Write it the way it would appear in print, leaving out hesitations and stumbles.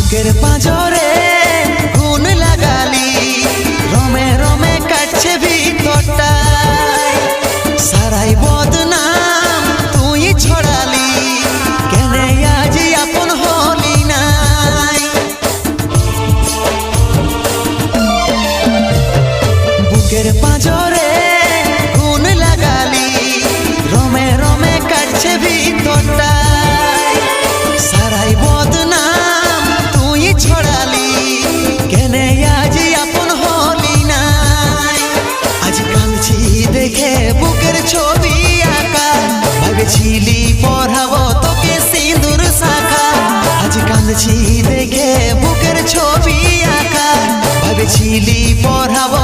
বুকের পাঁজরে গুণ লাগালি, রমে রমে কাটছে ভিতরটায়, সারাই বদনাম তুই ছড়ালি, কেনে আজ আপন হলি নাই। বুকের পাঁজরে গুণ লাগালি, রমে রমে কাটছে ভিতরটায়, সারাই বদনাম তুই ছড়ালি, কেনে আজ আপন হলি নাই। আজ কাঁদছি দেখে বুকের ছবি আঁকা, ভেবেছিলি পড়াবো তোকে সিঁদুর শাখা। আজ কাঁদছি দেখে বুকের ছবি আঁকা, ভেবেছিলি পড়াবো